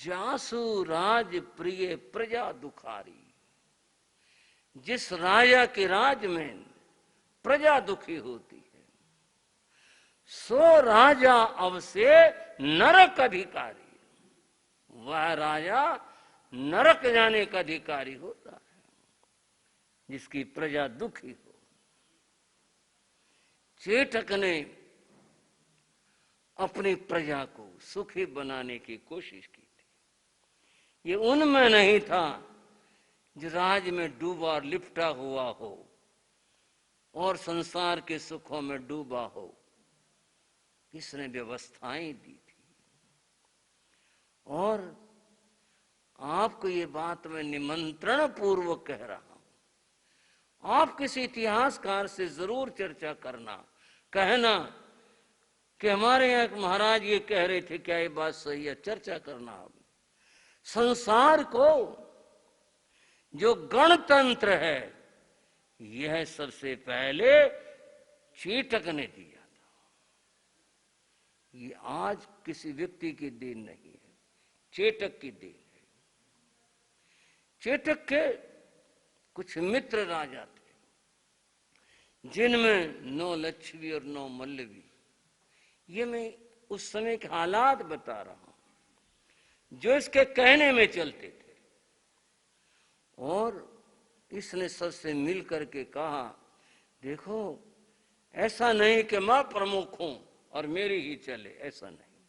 जासु राज प्रिय प्रजा दुखारी। जिस राजा के राज में प्रजा दुखी होती है, सो राजा अब से नरक अधिकारी। वह राजा नरक जाने का अधिकारी होता है जिसकी प्रजा दुखी हो। चेटक ने अपनी प्रजा को सुखी बनाने की कोशिश की थी। ये उनमें नहीं था जो राज में डूबा और लिपटा हुआ हो और संसार के सुखों में डूबा हो। इसने व्यवस्थाएं दी थी। और आपको ये बात मैं निमंत्रण पूर्वक कह रहा हूं, आप किसी इतिहासकार से जरूर चर्चा करना, कहना कि हमारे यहाँ एक महाराज ये कह रहे थे, क्या ये बात सही है? चर्चा करना। आप संसार को जो गणतंत्र है, यह सबसे पहले चेटक ने दिया था। ये आज किसी व्यक्ति की देन नहीं है, चेटक की देन है। चेटक के कुछ मित्र राजा थे, जिनमें 9 लच्छवी और 9 मल्लवी। ये मैं उस समय के हालात बता रहा हूं जो इसके कहने में चलते थे। और इसने सबसे मिल करके कहा, देखो ऐसा नहीं कि मैं प्रमुख हूं और मेरी ही चले, ऐसा नहीं।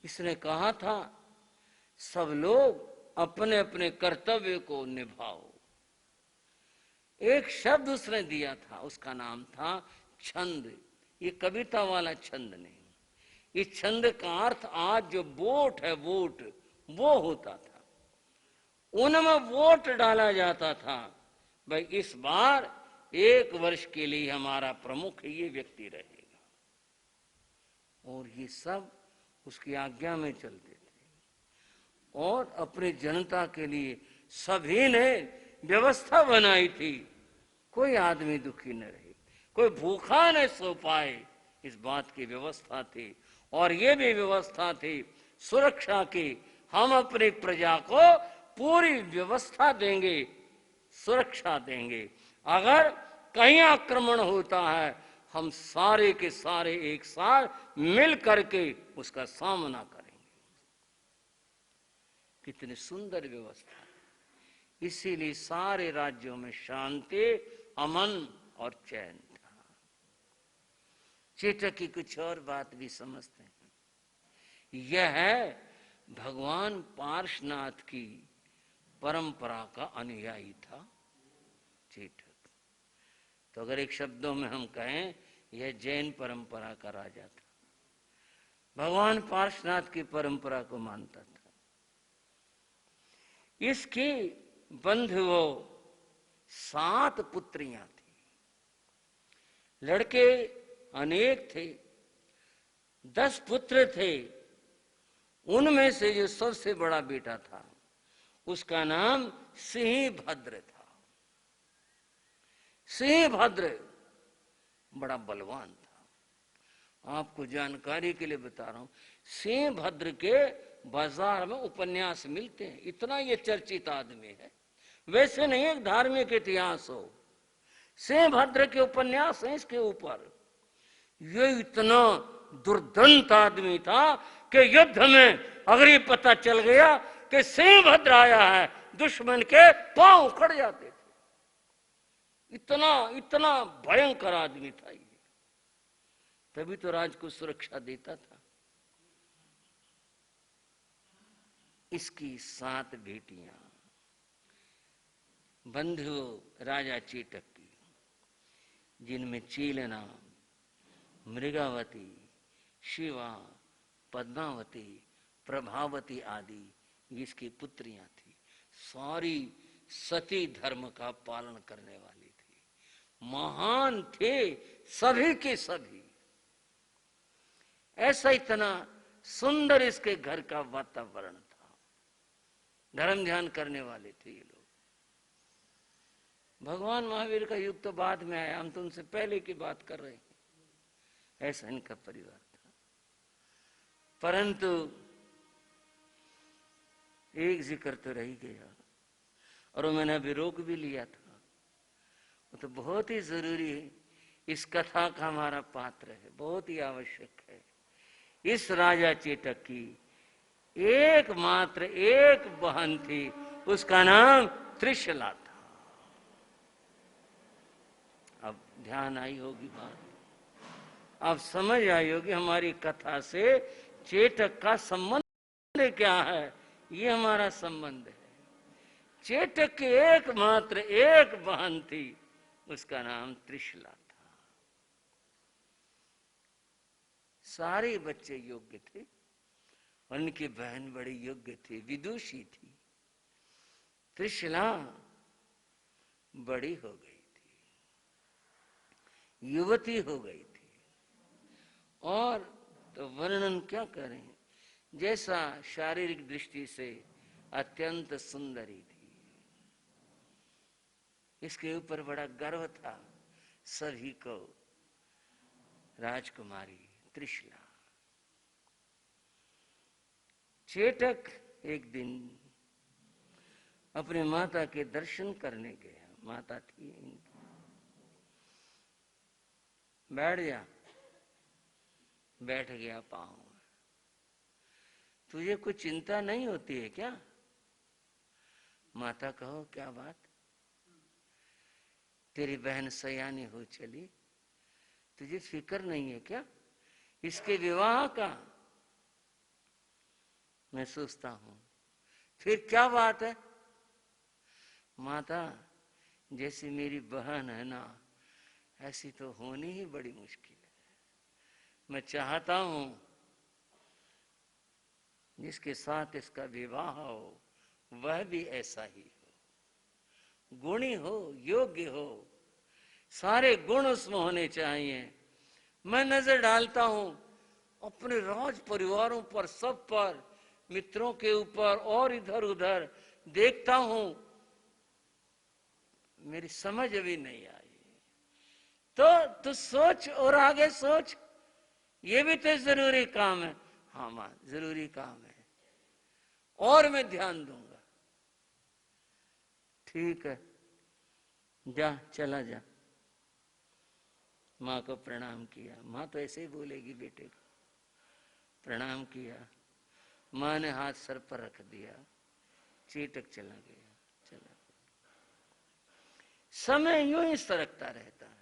इसने कहा था सब लोग अपने अपने कर्तव्य को निभाओ। एक शब्द उसने दिया था, उसका नाम था छंद। ये कविता वाला छंद नहीं। इस छंद का अर्थ आज जो वोट है, वोट वो होता था। उनमें वोट डाला जाता था, भाई इस बार 1 वर्ष के लिए हमारा प्रमुख ये व्यक्ति रहेगा। और ये सब उसकी आज्ञा में चलते थे। और अपनी जनता के लिए सभी ने व्यवस्था बनाई थी, कोई आदमी दुखी न रहे, कोई भूखा न सो पाए, इस बात की व्यवस्था थी। और ये भी व्यवस्था थी सुरक्षा की, हम अपनी प्रजा को पूरी व्यवस्था देंगे, सुरक्षा देंगे। अगर कहीं आक्रमण होता है, हम सारे के सारे एक साथ मिल करके उसका सामना करेंगे। कितनी सुंदर व्यवस्था। इसीलिए सारे राज्यों में शांति, अमन और चैन था। चेटक की कुछ और बात भी समझते हैं। यह है भगवान पार्श्वनाथ की परंपरा का अनुयायी था चेटक। तो अगर एक शब्दों में हम कहें, यह जैन परंपरा का राजा था, भगवान पार्श्वनाथ की परंपरा को मानता था। इसकी बंधुओं 7 पुत्रियां थी। लड़के अनेक थे, 10 पुत्र थे। उनमें से जो सबसे बड़ा बेटा था, उसका नाम सिंहभद्र था। सिंहभद्र बड़ा बलवान था। आपको जानकारी के लिए बता रहा हूं, सिंहभद्र के बाजार में उपन्यास मिलते हैं, इतना ये चर्चित आदमी है। वैसे नहीं एक धार्मिक इतिहास हो, सिंहभद्र के उपन्यास हैं इसके ऊपर। ये इतना दुर्दांत आदमी था कि युद्ध में अगर ये पता चल गया कि सिंहभद्र आया है, दुश्मन के पांव उखड़ जाते थे। इतना इतना भयंकर आदमी था ये। तभी तो राज को सुरक्षा देता था। इसकी 7 बेटियां बंधु राजा चेटक की, जिनमें चीलना, मृगावती, शिवा, पद्मावती, प्रभावती आदि इसकी पुत्रियां थी। सारी सती धर्म का पालन करने वाली थी, महान थे सभी के सभी। ऐसा इतना सुंदर इसके घर का वातावरण था। धर्म ध्यान करने वाले थे ये लोग। भगवान महावीर का युग तो बाद में आया, हम तो उनसे पहले की बात कर रहे हैं। ऐसा इनका परिवार था। परंतु एक जिक्र तो रह गया, और वो मैंने अभी रोक भी लिया था, वो तो बहुत ही जरूरी है, इस कथा का हमारा पात्र है, बहुत ही आवश्यक है। इस राजा चेटक की एकमात्र एक बहन थी, उसका नाम त्रिशला था। अब ध्यान आई होगी बात, अब समझ आई होगी हमारी कथा से चेटक का संबंध क्या है। ये हमारा संबंध है। चेटक की एकमात्र एक बहन थी, उसका नाम त्रिशला था। सारे बच्चे योग्य थे, उनकी बहन बड़ी योग्य थी, विदुषी थी। त्रिशला बड़ी हो गई थी, युवती हो गई थी, और तो वर्णन क्या करें, जैसा शारीरिक दृष्टि से अत्यंत सुंदरी थी। इसके ऊपर बड़ा गर्व था सभी को, राजकुमारी त्रिशला। चेटक एक दिन अपने माता के दर्शन करने गया, माता थी इनकी। बैठ जा, बैठ गया पांव में। तुझे कुछ चिंता नहीं होती है क्या? माता कहो क्या बात, तेरी बहन सयानी हो चली, तुझे फिक्र नहीं है क्या इसके विवाह का? मैं सोचता हूं, फिर क्या बात है? माता, जैसी मेरी बहन है ना, ऐसी तो होनी ही बड़ी मुश्किल है। मैं चाहता हूं जिसके साथ इसका विवाह हो वह भी ऐसा ही हो, गुणी हो, योग्य हो, सारे गुण उसमें होने चाहिए। मैं नजर डालता हूं अपने राज परिवारों पर, सब पर, मित्रों के ऊपर और इधर उधर देखता हूं, मेरी समझ अभी नहीं आई। तो तू सोच और आगे सोच, ये भी तो जरूरी काम है। हाँ मां, जरूरी काम है, और मैं ध्यान दूंगा। ठीक है, जा, चला जा। माँ को प्रणाम किया। माँ तो ऐसे ही बोलेगी बेटे को। प्रणाम किया, माँ ने हाथ सर पर रख दिया, चेटक चला गया, चला गया। समय यूं ही सरकता रहता है,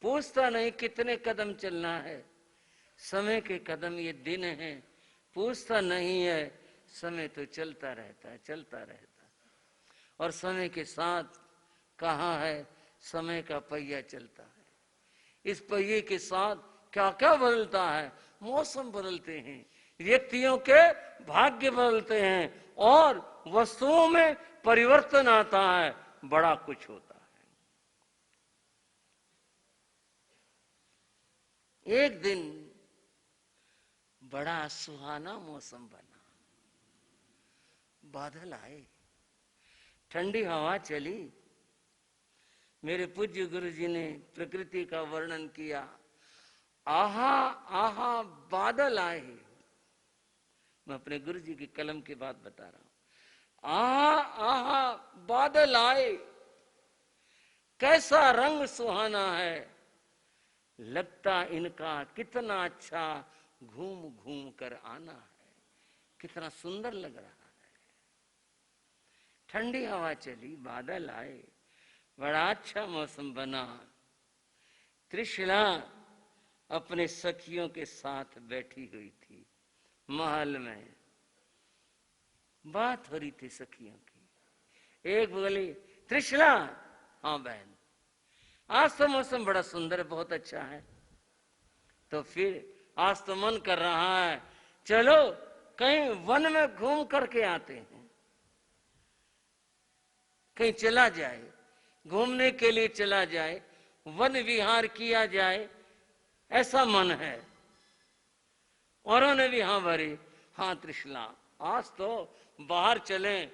पूछता नहीं कितने कदम चलना है। समय के कदम ये दिन है, पूछता नहीं है, समय तो चलता रहता है, चलता रहता है। और समय के साथ कहाँ है, समय का पहिया चलता है। इस पहिए के साथ क्या क्या बदलता है, मौसम बदलते हैं, व्यक्तियों के भाग्य बदलते हैं, और वस्तुओं में परिवर्तन आता है, बड़ा कुछ होता है। एक दिन बड़ा सुहाना मौसम बना, बादल आए, ठंडी हवा चली। मेरे पूज्य गुरु जी ने प्रकृति का वर्णन किया, आहा आहा बादल आए। मैं अपने गुरु जी की कलम की बात बता रहा हूं। आहा आहा बादल आए, कैसा रंग सुहाना है, लगता इनका कितना अच्छा घूम घूम कर आना है, कितना सुंदर लग रहा है। ठंडी हवा चली, बादल आए, बड़ा अच्छा मौसम बना। त्रिशला अपने सखियों के साथ बैठी हुई थी महल में, बात हो रही थी सखियों की। एक बोली, त्रिशला, हाँ बहन, आज तो मौसम बड़ा सुंदर है, बहुत अच्छा है। तो फिर आज तो मन कर रहा है, चलो कहीं वन में घूम करके आते हैं, कहीं चला जाए, घूमने के लिए चला जाए, वन विहार किया जाए, ऐसा मन है। औरों ने भी हाँ भरी। हाँ त्रिशला, आज तो बाहर चलें,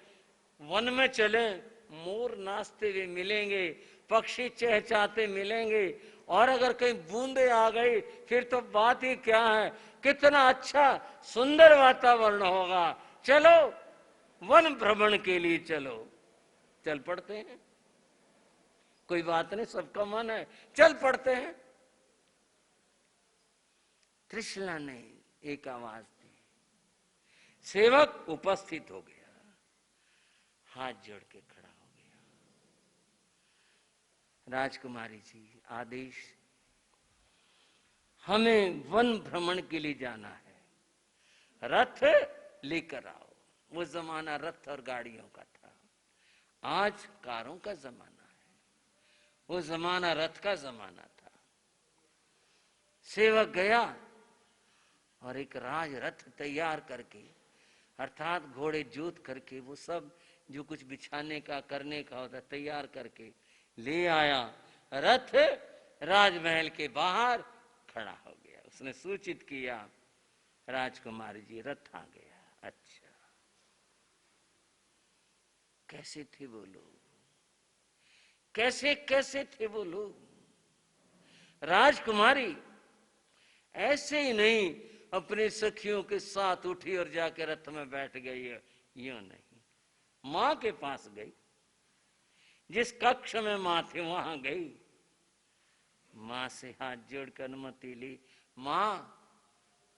वन में चलें, मोर नाचते हुए मिलेंगे, पक्षी चहचहाते मिलेंगे, और अगर कहीं बूंदे आ गई फिर तो बात ही क्या है, कितना अच्छा सुंदर वातावरण होगा। चलो वन भ्रमण के लिए चलो। चल पड़ते हैं, कोई बात नहीं, सबका मन है, चल पड़ते हैं। त्रिशला ने एक आवाज दी, सेवक उपस्थित हो गया, हाथ जोड़ के खड़ा हो गया। राजकुमारी जी, आदेश, हमें वन भ्रमण के लिए जाना है, रथ लेकर आओ। वो जमाना रथ और गाड़ियों का था, आज कारों का जमाना है, वो जमाना रथ का जमाना था। सेवक गया और एक राज रथ तैयार करके, अर्थात घोड़े जोत करके, वो सब जो कुछ बिछाने का करने का होता तैयार करके ले आया। रथ राजमहल के बाहर खड़ा हो गया। उसने सूचित किया, राजकुमारी जी रथ आ गया। अच्छा, कैसे थे वो लोग, कैसे कैसे थे वो लोग। राजकुमारी ऐसे ही नहीं अपने सखियों के साथ उठी और जाके रथ में बैठ गई, यूं नहीं, मां के पास गई, जिस कक्ष में मां थी वहां गई, मां से हाथ जोड़कर अनुमति ली। मां,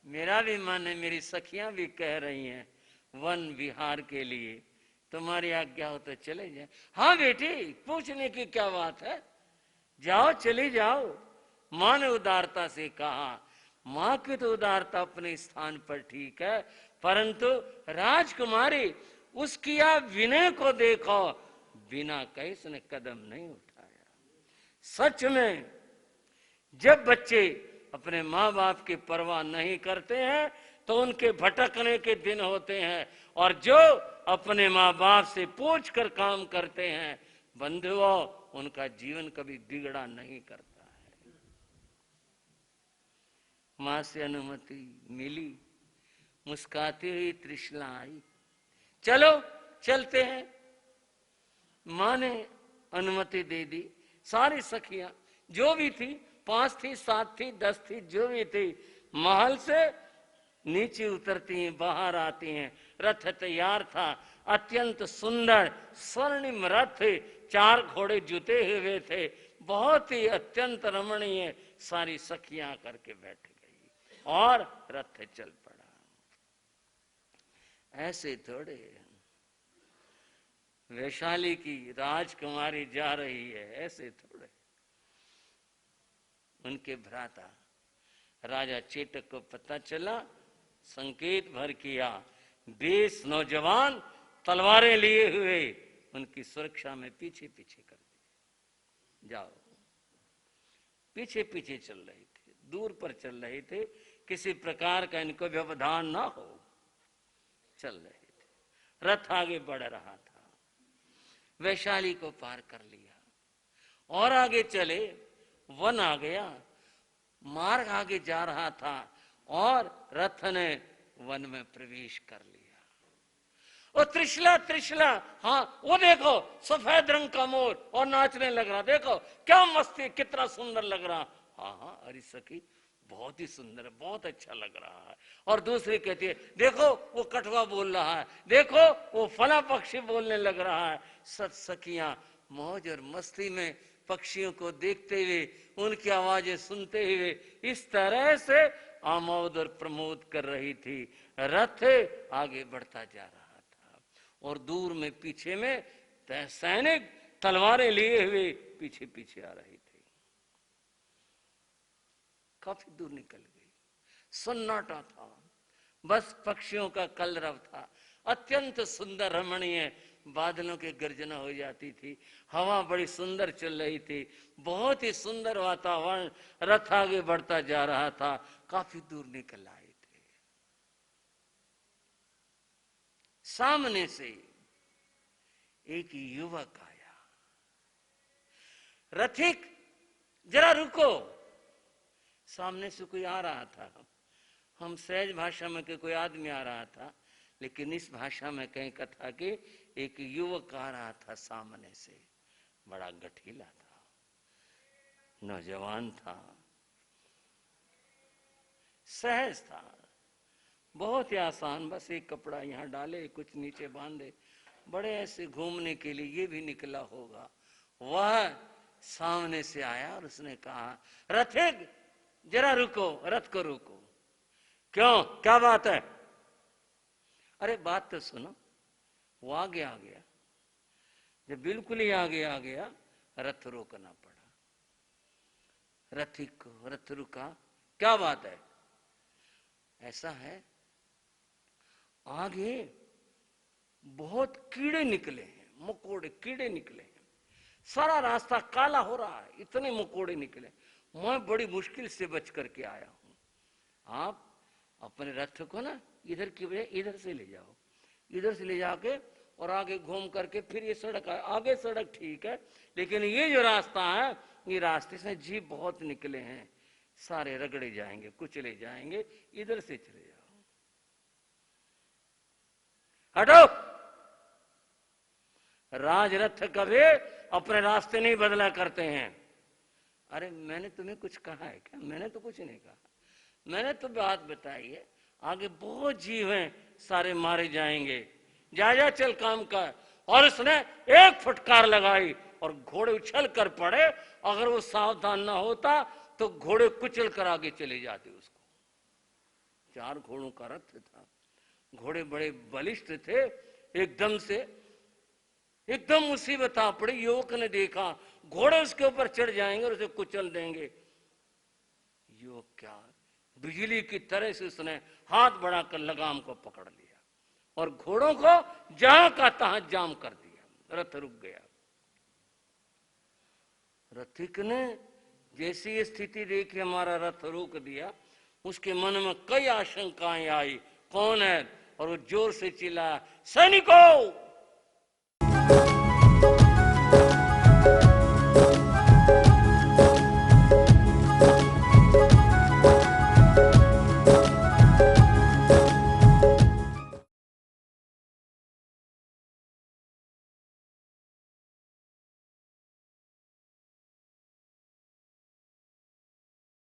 मेरा भी मन है, मेरी सखियां भी कह रही हैं वन विहार के लिए, तुम्हारी आज्ञा हो तो चले जाए। हाँ बेटी, पूछने की क्या बात है, जाओ, चली जाओ। मां ने उदारता से कहा। मां की तो उदारता अपने स्थान पर ठीक है, परंतु राजकुमारी, उसकी आप विनय को देखो, बिना कहे उसने कदम नहीं उठाया। सच में जब बच्चे अपने माँ बाप की परवाह नहीं करते हैं तो उनके भटकने के दिन होते हैं, और जो अपने माँ बाप से पूछ कर काम करते हैं बंधुओं, उनका जीवन कभी बिगड़ा नहीं करता है। माँ से अनुमति मिली, मुस्कुराती हुई त्रिशला आई, चलो चलते हैं। माँ ने अनुमति दे दी। सारी सखियां जो भी थी, 5 थी, 7 थी, 10 थी, जो भी थी, महल से नीचे उतरती हैं, बाहर आती हैं। रथ तैयार था, अत्यंत सुंदर स्वर्णिम रथ, 4 घोड़े जुते हुए थे, बहुत ही अत्यंत रमणीय। सारी सखियां करके बैठ गई और रथ चल पड़ा। ऐसे थोड़े वैशाली की राजकुमारी जा रही है, ऐसे थोड़े। उनके भ्राता राजा चेतक को पता चला, संकेत भर किया, 20 नौजवान तलवारें लिए हुए उनकी सुरक्षा में पीछे पीछे कर दिए। जाओ, पीछे पीछे चल रहे थे, दूर पर चल रहे थे, किसी प्रकार का इनको व्यवधान ना हो, चल रहे थे। रथ आगे बढ़ रहा था, वैशाली को पार कर लिया और आगे चले, वन आ गया, मार्ग आगे जा रहा था और रथ ने वन में प्रवेश कर लिया। और त्रिशला, त्रिशला, हाँ वो देखो, सफेद रंग का मोर और नाचने लग रहा, देखो क्या मस्ती, कितना सुंदर लग रहा। हाँ हाँ, अरे सखी बहुत ही सुंदर है, बहुत अच्छा लग रहा है। और दूसरी कहती है, देखो वो कटवा बोल रहा है, देखो वो फला पक्षी बोलने लग रहा है। सब सखियां मौज और मस्ती में पक्षियों को देखते हुए, उनकी आवाजें सुनते हुए इस तरह से आमोद और प्रमोद कर रही थी। रथ आगे बढ़ता जा रहा था और दूर में पीछे में सैनिक तलवारें लिए हुए पीछे पीछे आ रहे थे। काफी दूर निकल गई, सन्नाटा था, बस पक्षियों का कलरव था। अत्यंत सुंदर रमणीय, बादलों की गर्जना हो जाती थी, हवा बड़ी सुंदर चल रही थी, बहुत ही सुंदर वातावरण। रथ आगे बढ़ता जा रहा था, काफी दूर निकल आए थे। सामने से एक युवक आया। रथिक जरा रुको, सामने से कोई आ रहा था। हम सहज भाषा में कोई आदमी आ रहा था, लेकिन इस भाषा में कहीं कथा कि एक युवक आ रहा था सामने से, बड़ा गठीला था, नौजवान था, सहज था, बहुत ही आसान, बस एक कपड़ा यहाँ डाले, कुछ नीचे बांधे, बड़े ऐसे घूमने के लिए ये भी निकला होगा। वह सामने से आया और उसने कहा, रथिक जरा रुको, रथ को रुको। क्यों, क्या बात है? अरे बात तो सुनो। वो आगे आ गया, जब बिल्कुल ही आगे आ गया, रथ रोकना पड़ा। रथिक को रथ रुका। क्या बात है? ऐसा है, आगे बहुत कीड़े निकले हैं, मकोड़े कीड़े निकले हैं, सारा रास्ता काला हो रहा है, इतने मकोड़े निकले। मैं बड़ी मुश्किल से बच करके आया हूं। आप अपने रथ को ना इधर की बजाय इधर से ले जाओ, इधर से ले जाके और आगे घूम करके फिर ये सड़क है, आगे सड़क ठीक है, लेकिन ये जो रास्ता है, ये रास्ते से जीव बहुत निकले हैं, सारे रगड़े जाएंगे, कुचले जाएंगे, इधर से चले जाओ। हटो। राजरथ कभी अपने रास्ते नहीं बदला करते हैं। अरे मैंने तुम्हें कुछ कहा है क्या? मैंने तो कुछ नहीं कहा, मैंने तो बात बताई है, आगे बहुत जीव हैं, सारे मारे जाएंगे, जा चल काम कर। और उसने एक फटकार लगाई और घोड़े उछल कर पड़े। अगर वो सावधान ना होता तो घोड़े कुचल कर आगे चले जाते उसको। 4 घोड़ों का रथ था, घोड़े बड़े बलिष्ठ थे। एकदम मुसीबत आ पड़ी। युवक ने देखा घोड़े उसके ऊपर चढ़ जाएंगे और उसे कुचल देंगे। युवक क्या, बिजली की तरह से उसने हाथ बढ़ाकर लगाम को पकड़ लिया और घोड़ों को जहां का तहां जाम कर दिया। रथ रुक गया। रथिक ने जैसी स्थिति देखी, हमारा रथ रोक दिया, उसके मन में कई आशंकाएं आई, कौन है? और वो जोर से चिल्लाया, सैनिकों